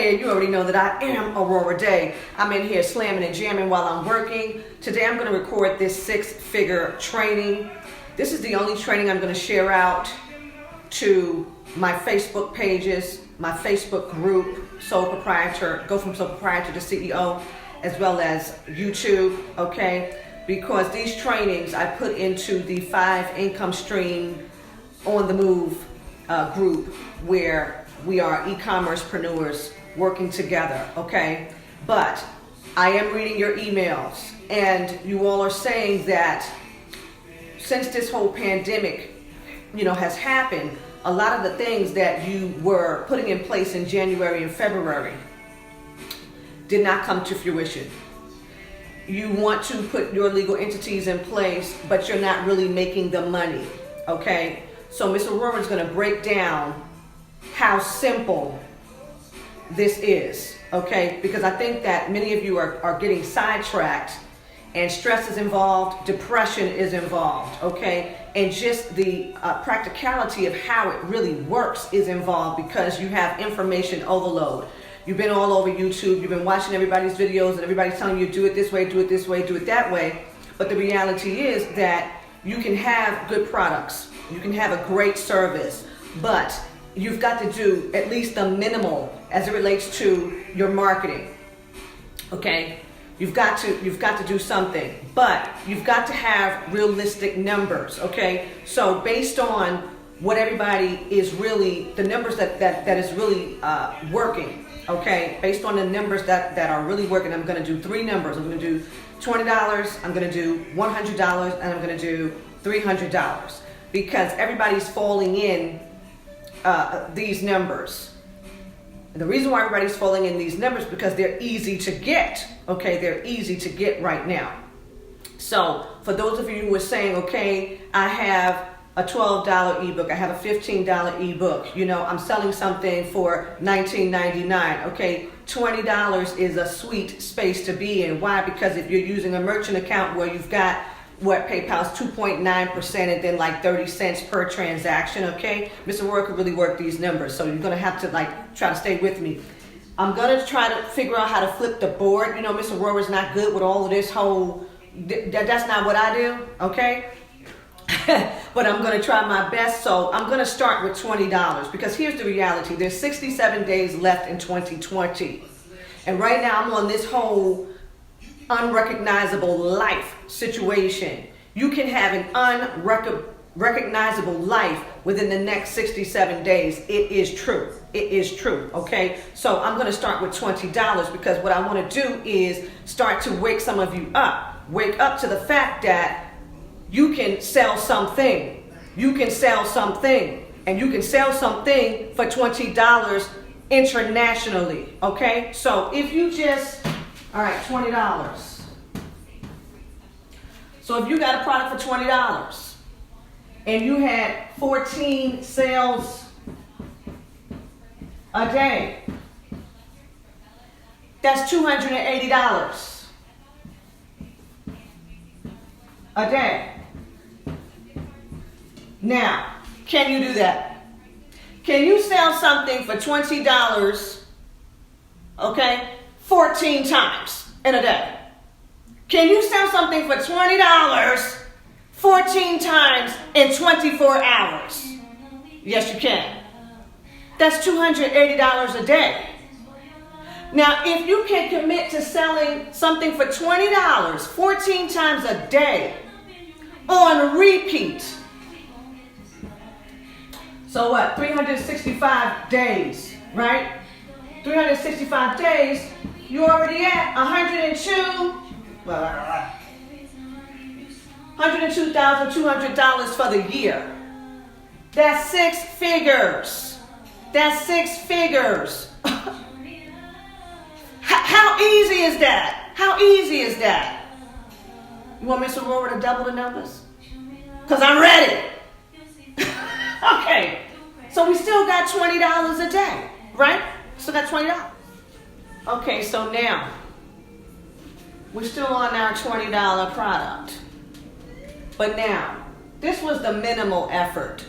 here, you already know that I am Aurorah Dey. I'm in here slamming and jamming while I'm working. Today I'm going to record this 6-figure training. This is the only training I'm going to share out to my Facebook pages, my Facebook group, Sole Proprietor, go from Sole Proprietor to CEO, as well as YouTube, okay? Because these trainings I put into the 5 income stream on the move group where we are e-commercepreneurs working together, okay? But I am reading your emails, and you all are saying that since this whole pandemic, has happened, a lot of the things that you were putting in place in January and February did not come to fruition. You want to put your legal entities in place, but you're not really making the money, okay? So Ms. Aurorah is going to break down how simple this is, okay? Because I think that many of you are getting sidetracked, and stress is involved, depression is involved, okay? And just the practicality of how it really works is involved because you have information overload. You've been all over YouTube, you've been watching everybody's videos, and everybody's telling you do it this way, do it this way, do it that way. But the reality is that you can have good products, you can have a great service, but you've got to do at least the minimal as it relates to your marketing, okay? You've got to do something, but you've got to have realistic numbers, okay? So based on what everybody is really, the numbers that is really working, okay? Based on the numbers that are really working, I'm gonna do 3 numbers. I'm gonna do $20, I'm gonna do $100, and I'm gonna do $300 because everybody's falling in these numbers. And the reason why everybody's falling in these numbers is because they're easy to get, okay? They're easy to get right now. So for those of you who are saying, okay, I have a $12 ebook, I have a $15 ebook, I'm selling something for $19.99, okay? $20 is a sweet space to be in. Why? Because if you're using a merchant account where you've got PayPal's 2.9% and then like 30 cents per transaction, okay? Mr. Aurorah could really work these numbers, so you're gonna have to try to stay with me. I'm gonna try to figure out how to flip the board. Mr. Aurorah is not good with all of this whole, that's not what I do, okay? But I'm gonna try my best, so I'm gonna start with $20 because here's the reality. There's 67 days left in 2020. And right now I'm on this whole unrecognizable life situation. You can have an unrecognizable life within the next 67 days. It is true. It is true, okay? So I'm going to start with $20 because what I want to do is start to wake some of you up. Wake up to the fact that you can sell something. You can sell something. And you can sell something for $20 internationally, okay? So if you just, all right, $20. So if you got a product for $20 and you had 14 sales a day, that's $280 a day. Now, can you do that? Can you sell something for $20, okay, 14 times in a day? Can you sell something for $20 14 times in 24 hours? Yes, you can. That's $280 a day. Now, if you can commit to selling something for $20 14 times a day on repeat, so what, 365 days, right? 365 days, you're already at $102,200 for the year. That's 6 figures. That's 6 figures. How easy is that? How easy is that? You want Ms. Aurorah to double the numbers? Because I'm ready. Okay. So we still got $20 a day, right? Still got $20. Okay, so now we're still on our $20 product. But now, this was the minimal effort.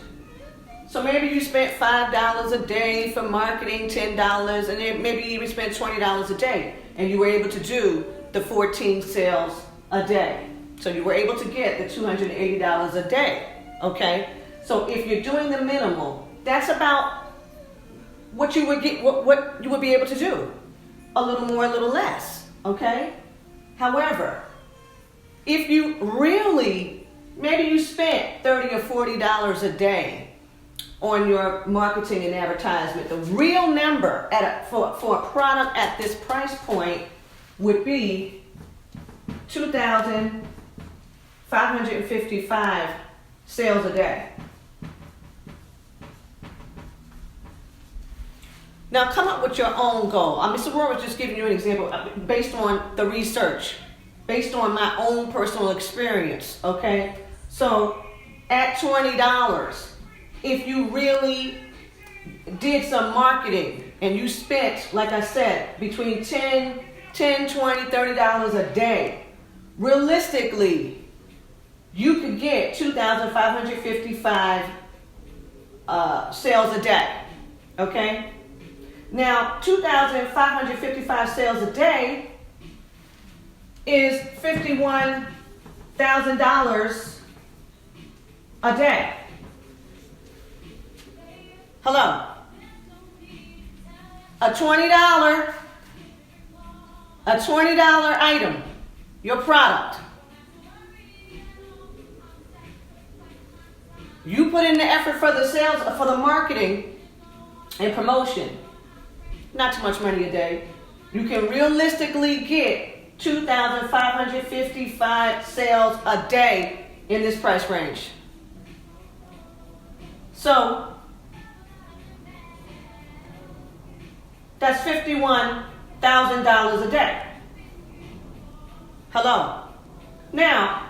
So maybe you spent $5 a day for marketing, $10, and then maybe you even spent $20 a day, and you were able to do the 14 sales a day. So you were able to get the $280 a day, okay? So if you're doing the minimal, that's about what you would get, what you would be able to do. A little more, a little less, okay? However, if you really, maybe you spent $30 or $40 a day on your marketing and advertisement, the real number for a product at this price point would be 2,555 sales a day. Now come up with your own goal. Mr. Aurorah was just giving you an example based on the research, based on my own personal experience, okay? So at $20, if you really did some marketing and you spent, like I said, between $10, $20, $30 a day, realistically, you could get 2,555 sales a day, okay? Now, 2,555 sales a day is $51,000 a day. Hello? A $20 item, your product. You put in the effort for the sales, for the marketing and promotion. Not too much money a day. You can realistically get 2,555 sales a day in this price range. So that's $51,000 a day. Hello? Now,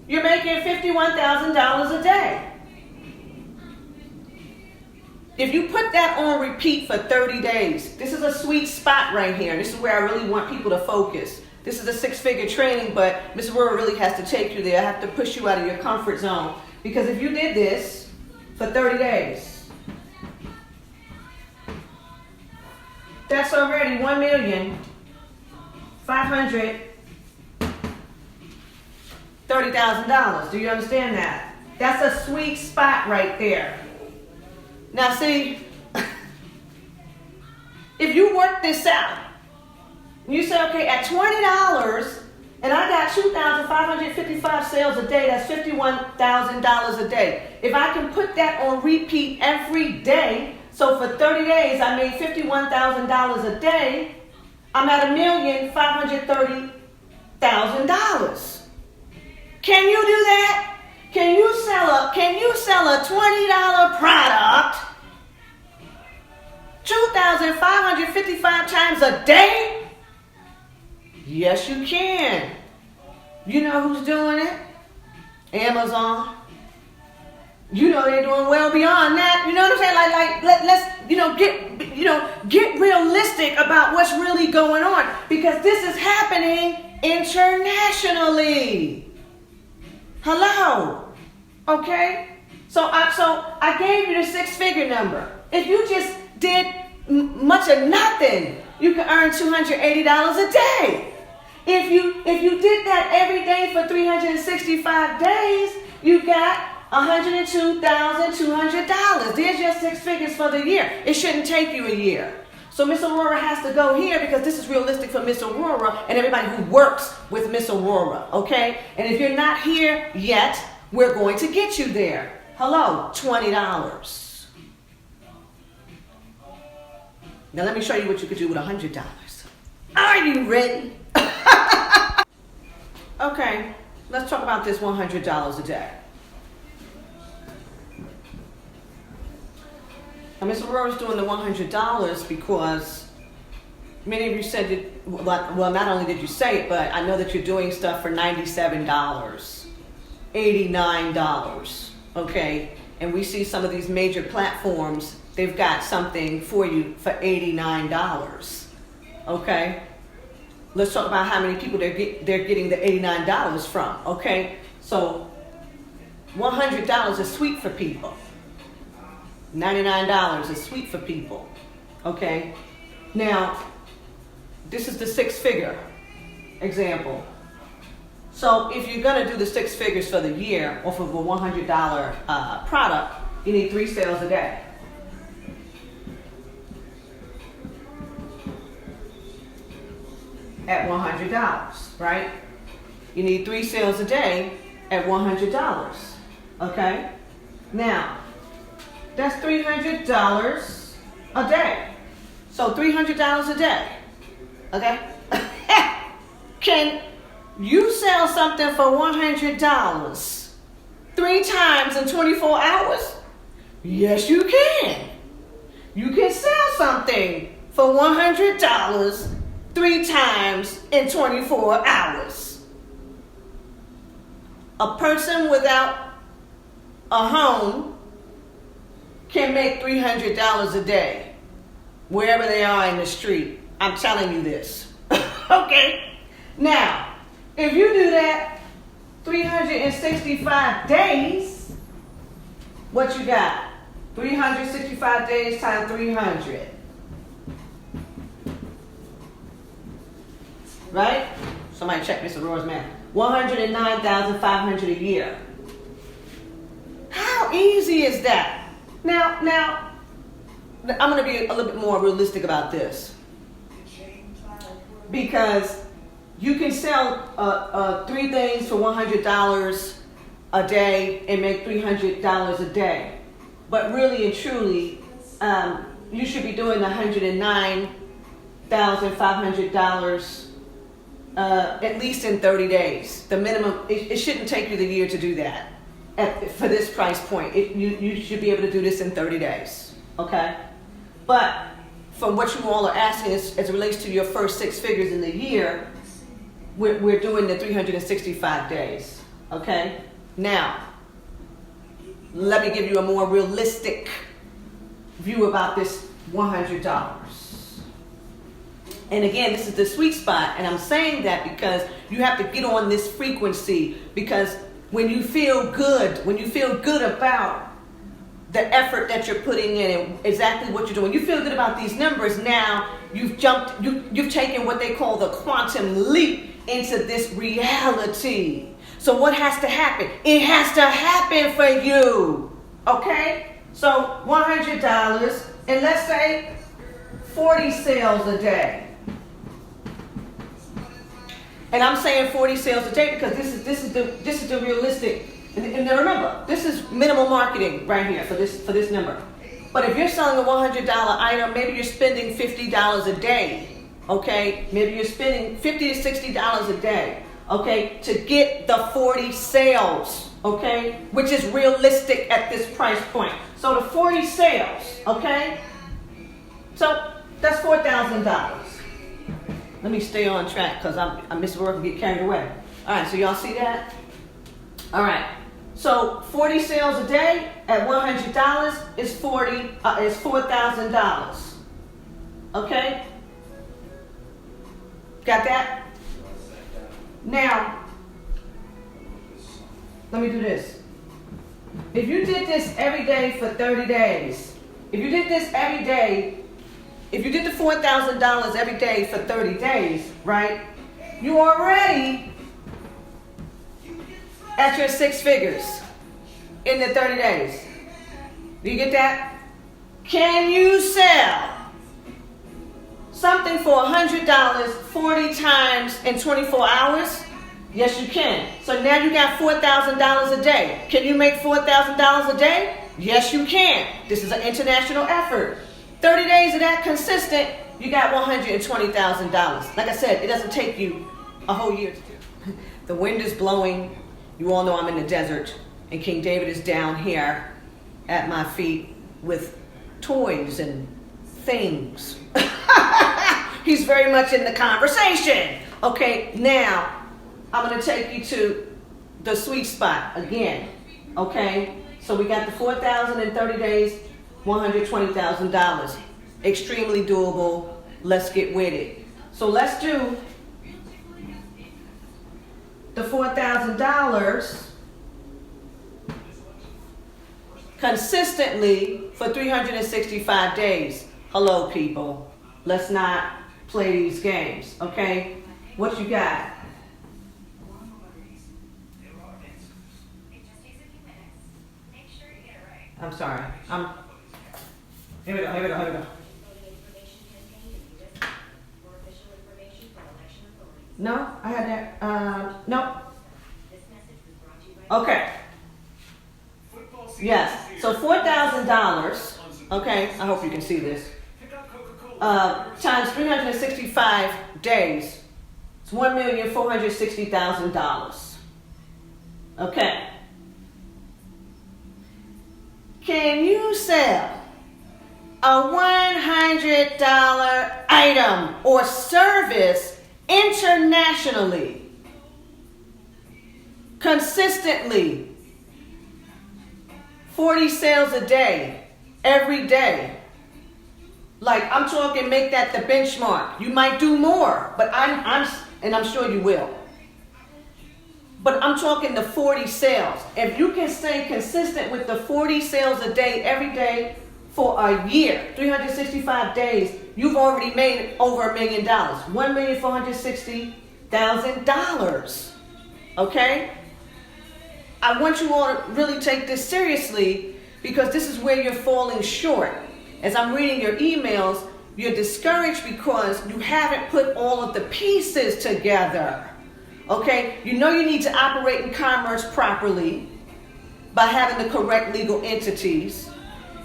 you're making $51,000 a day. If you put that on repeat for 30 days, this is a sweet spot right here. This is where I really want people to focus. This is a six-figure training, but Ms. Aurorah really has to take you there. I have to push you out of your comfort zone. Because if you did this for 30 days, that's already $1,530,000. Do you understand that? That's a sweet spot right there. Now see, if you work this out, you say, okay, at $20, and I got 2,555 sales a day, that's $51,000 a day. If I can put that on repeat every day, so for 30 days I made $51,000 a day, I'm at $1,530,000. Can you do that? Can you sell a $20 product 2,555 times a day? Yes, you can. You know who's doing it? Amazon. You know they're doing well beyond that. You know what I'm saying? Let's get realistic about what's really going on, because this is happening internationally. Hello. Okay? So I gave you the six-figure number. If you just did much of nothing, you could earn $280 a day. If you did that every day for 365 days, you got $102,200. There's your six figures for the year. It shouldn't take you a year. So Miss Aurorah has to go here because this is realistic for Miss Aurorah and everybody who works with Miss Aurorah, okay? And if you're not here yet, we're going to get you there. Hello, $20. Now let me show you what you could do with $100. Are you ready? Okay, let's talk about this $100 a day. Now, Ms. Aurorah is doing the $100 because many of you said that, well, not only did you say it, but I know that you're doing stuff for $97, $89, okay? And we see some of these major platforms, they've got something for you for $89, okay? Let's talk about how many people they're getting the $89 from, okay? So $100 is sweet for people. $99 is sweet for people. Okay? Now, this is the six-figure example. So if you're going to do the six figures for the year off of a $100 product, you need 3 sales a day. At $100, right? You need 3 sales a day at $100. Okay? Now, that's $300 a day. So $300 a day. Okay? Can you sell something for $100 3 times in 24 hours? Yes, you can. You can sell something for $100 3 times in 24 hours. A person without a home can make $300 a day wherever they are in the street. I'm telling you this. Okay? Now, if you do that 365 days, what you got? 365 days times 300. Right? Somebody check Mr. Aurorah's math. 109,500 a year. How easy is that? Now, I'm going to be a little bit more realistic about this. Because you can sell 3 things for $100 a day and make $300 a day. But really and truly, you should be doing $109,500 at least in 30 days. The minimum, it shouldn't take you the year to do that. For this price point, you should be able to do this in 30 days. Okay? But from what you all are asking as it relates to your first 6 figures in the year, we're doing the 365 days. Okay? Now, let me give you a more realistic view about this $100. And again, this is the sweet spot, and I'm saying that because you have to get on this frequency, because when you feel good about the effort that you're putting in and exactly what you're doing, you feel good about these numbers, now you've taken what they call the quantum leap into this reality. So what has to happen? It has to happen for you. Okay? So $100, and let's say 40 sales a day. And I'm saying 40 sales a day because this is the realistic. And remember, this is minimal marketing right here for this number. But if you're selling a $100 item, maybe you're spending $50 a day. Okay, maybe you're spending $50 to $60 a day. Okay, to get the 40 sales. Okay, which is realistic at this price point. So the 40 sales. Okay, so that's $4,000. Let me stay on track because I'm Mr. Aurorah get carried away. All right, so y'all see that? All right. So 40 sales a day at $100 is $4,000. Okay? Got that? Now, let me do this. If you did this every day for 30 days, if you did this every day, if you did the $4,000 every day for 30 days, right? You already at your 6 figures in the 30 days. Do you get that? Can you sell something for $100 40 times in 24 hours? Yes, you can. So now you got $4,000 a day. Can you make $4,000 a day? Yes, you can. This is an international effort. 30 days of that consistent, you got $120,000. Like I said, it doesn't take you a whole year to do. The wind is blowing. You all know I'm in the desert, and King David is down here at my feet with toys and things. He's very much in the conversation. Okay, now I'm going to take you to the sweet spot again. Okay, so we got the 4,000 in 30 days, $120,000. Extremely doable. Let's get with it. So let's do the $4,000 consistently for 365 days. Hello, people. Let's not play these games, okay? What you got? I'm sorry. Here we go. No, I had that. No. Okay. Yes. So $4,000. Okay. I hope you can see this. Times 365 days. It's $1,460,000. Okay. Can you sell a $100 item or service internationally, consistently, 40 sales a day, every day? Like, I'm talking, make that the benchmark. You might do more, but I'm sure you will. But I'm talking the 40 sales. If you can stay consistent with the 40 sales a day, every day for a year, 365 days, you've already made over $1 million. $1,460,000. Okay? I want you all to really take this seriously, because this is where you're falling short. As I'm reading your emails, you're discouraged because you haven't put all of the pieces together. Okay? You know you need to operate in commerce properly by having the correct legal entities.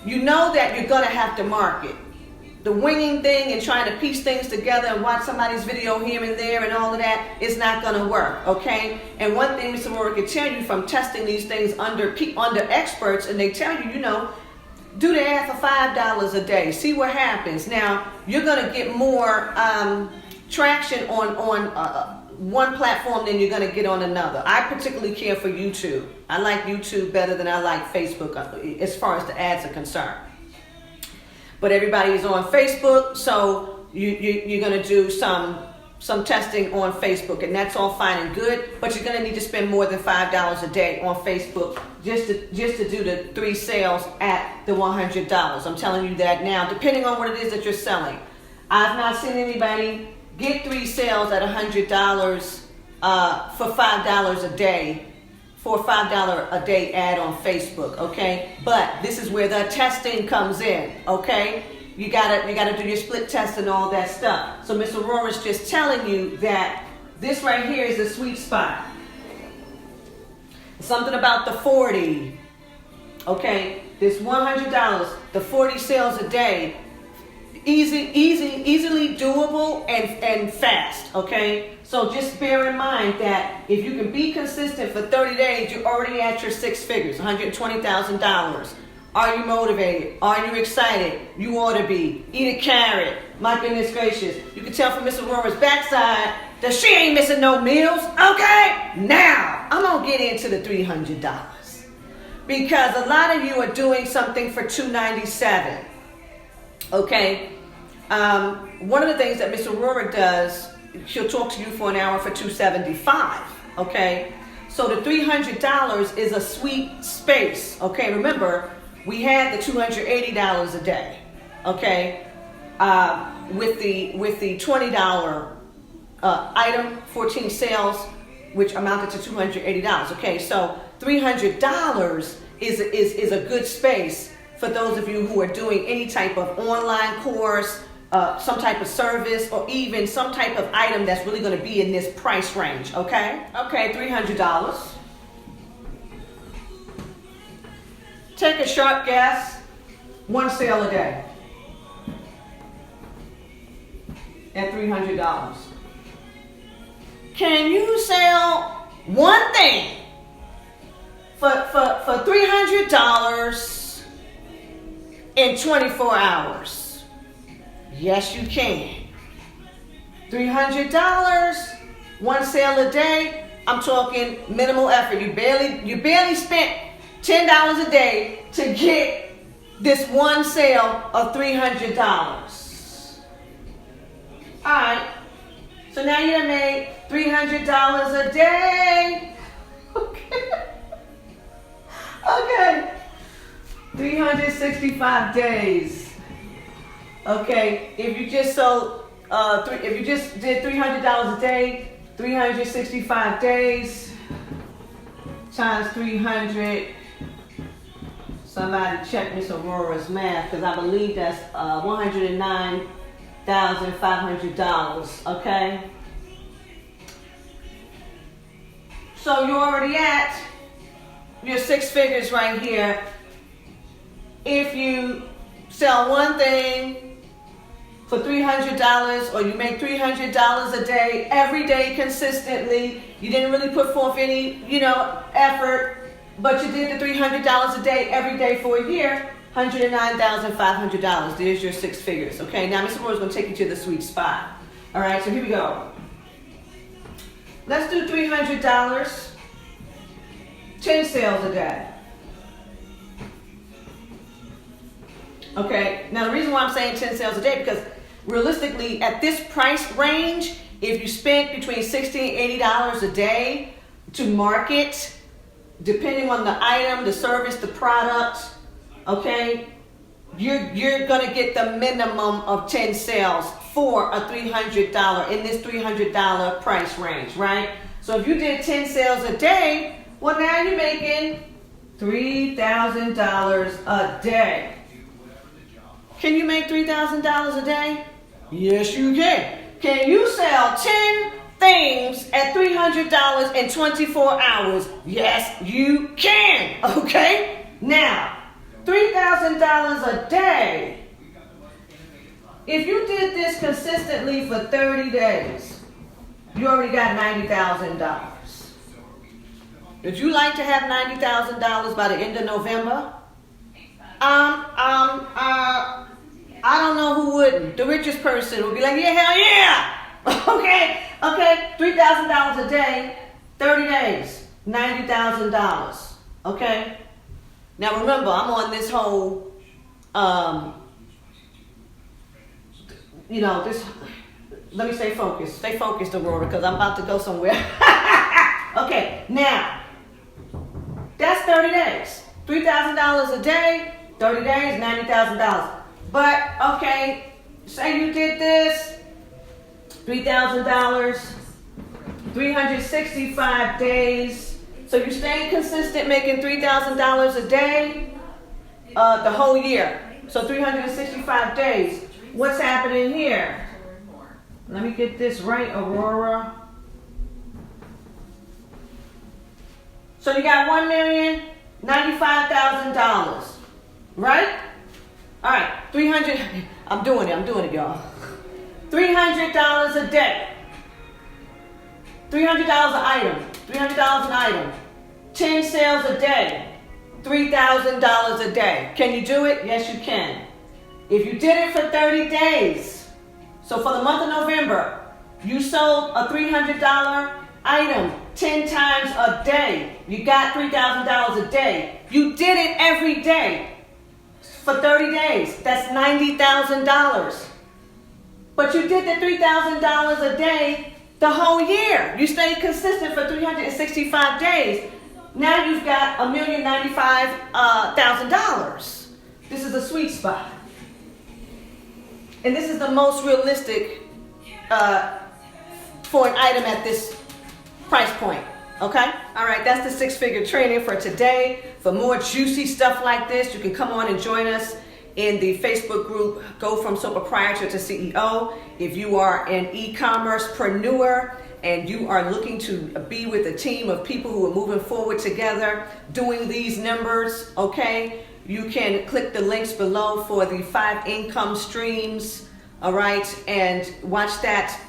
You know that you're going to have to market. The winging thing and trying to piece things together and watch somebody's video here and there and all of that is not going to work, okay? And one thing Mr. Aurorah can tell you from testing these things under experts, and they tell you, do the ad for $5 a day. See what happens. Now, you're going to get more traction on one platform than you're going to get on another. I particularly care for YouTube. I like YouTube better than I like Facebook as far as the ads are concerned. But everybody is on Facebook, so you're going to do some testing on Facebook, and that's all fine and good, but you're going to need to spend more than $5 a day on Facebook just to do the 3 sales at the $100. I'm telling you that now, depending on what it is that you're selling. I've not seen anybody get 3 sales at $100 for $5 a day, for a $5 a day ad on Facebook, okay? But this is where the testing comes in, okay? You gotta do your split test and all that stuff. So Mr. Aurorah is just telling you that this right here is the sweet spot. Something about the 40, okay? This $100, the 40 sales a day, easily doable and fast, okay? So just bear in mind that if you can be consistent for 30 days, you're already at your 6 figures, $120,000. Are you motivated? Are you excited? You ought to be. Eat a carrot. My goodness gracious. You can tell from Miss Aurorah's backside that she ain't missing no meals, okay? Now, I'm going to get into the $300. Because a lot of you are doing something for $297, okay? One of the things that Miss Aurorah does, she'll talk to you for an hour for $275, okay? So the $300 is a sweet space, okay? Remember, we had the $280 a day, okay? With the $20 item, 14 sales, which amounted to $280, okay? So $300 is a good space for those of you who are doing any type of online course, some type of service, or even some type of item that's really going to be in this price range, okay? Okay, $300. Take a sharp guess, 1 sale a day at $300. Can you sell one thing for $300 in 24 hours? Yes, you can. $300, 1 sale a day. I'm talking minimal effort. You barely spent $10 a day to get this 1 sale of $300. All right. So now you made $300 a day. Okay. Okay. 365 days. Okay, if you just sold, if you just did $300 a day, 365 days times 300. Somebody check Miss Aurorah's math, because I believe that's $109,500. Okay. So you're already at your 6 figures right here. If you sell one thing for $300, or you make $300 a day, every day consistently, you didn't really put forth any, effort, but you did the $300 a day every day for a year, $109,500. There's your 6 figures. Okay, now Mr. Moore's going to take you to the sweet spot. All right, so here we go. Let's do $300, 10 sales a day. Okay, now the reason why I'm saying 10 sales a day, because realistically, at this price range, if you spent between $60 and $80 a day to market, depending on the item, the service, the product, okay, you're gonna get the minimum of 10 sales for a $300 in this $300 price range, right? So if you did 10 sales a day, well, now you're making $3,000 a day. Can you make $3,000 a day? Yes, you can. Can you sell 10 things at $300 in 24 hours? Yes, you can. Okay? Now, $3,000 a day. If you did this consistently for 30 days, you already got $90,000. Would you like to have $90,000 by the end of November? I don't know who wouldn't. The richest person would be like, yeah, hell yeah. Okay, $3,000 a day, 30 days, $90,000. Okay. Now remember, I'm on this whole, this. Let me stay focused. Stay focused, Aurorah, because I'm about to go somewhere. Okay, now that's 30 days, $3,000 a day, 30 days, $90,000. But, okay, say you did this, $3,000, 365 days. So you stayed consistent making $3,000 a day the whole year. So 365 days. What's happening here? Let me get this right, Aurorah. So you got $1,095,000, right? All right, 300. I'm doing it, y'all. $300 a day. $300 an item. $300 an item. 10 sales a day. $3,000 a day. Can you do it? Yes, you can. If you did it for 30 days, so for the month of November, you sold a $300 item 10 times a day. You got $3,000 a day. You did it every day for 30 days. That's $90,000. But you did the $3,000 a day the whole year. You stayed consistent for 365 days. Now you've got $1,095,000. This is a sweet spot. And this is the most realistic for an item at this price point. Okay? All right, that's the 6-figure training for today. For more juicy stuff like this, you can come on and join us in the Facebook group, Go From Sole Proprietor to CEO. If you are an e-commerce-preneur and you are looking to be with a team of people who are moving forward together, doing these numbers, okay, you can click the links below for the 5 income streams, all right, and watch that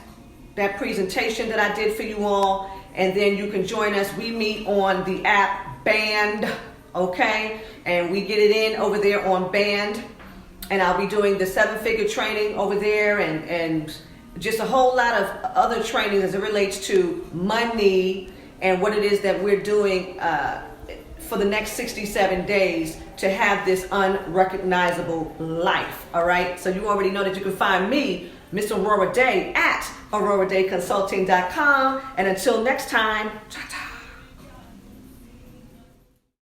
presentation that I did for you all, and then you can join us. We meet on the app Band, okay, and we get it in over there on Band, and I'll be doing the 7-figure training over there, and just a whole lot of other training as it relates to money and what it is that we're doing for the next 67 days to have this unrecognizable life. All right, so you already know that you can find me, Miss Aurorah Dey, at AurorahDayConsulting.com. And until next time,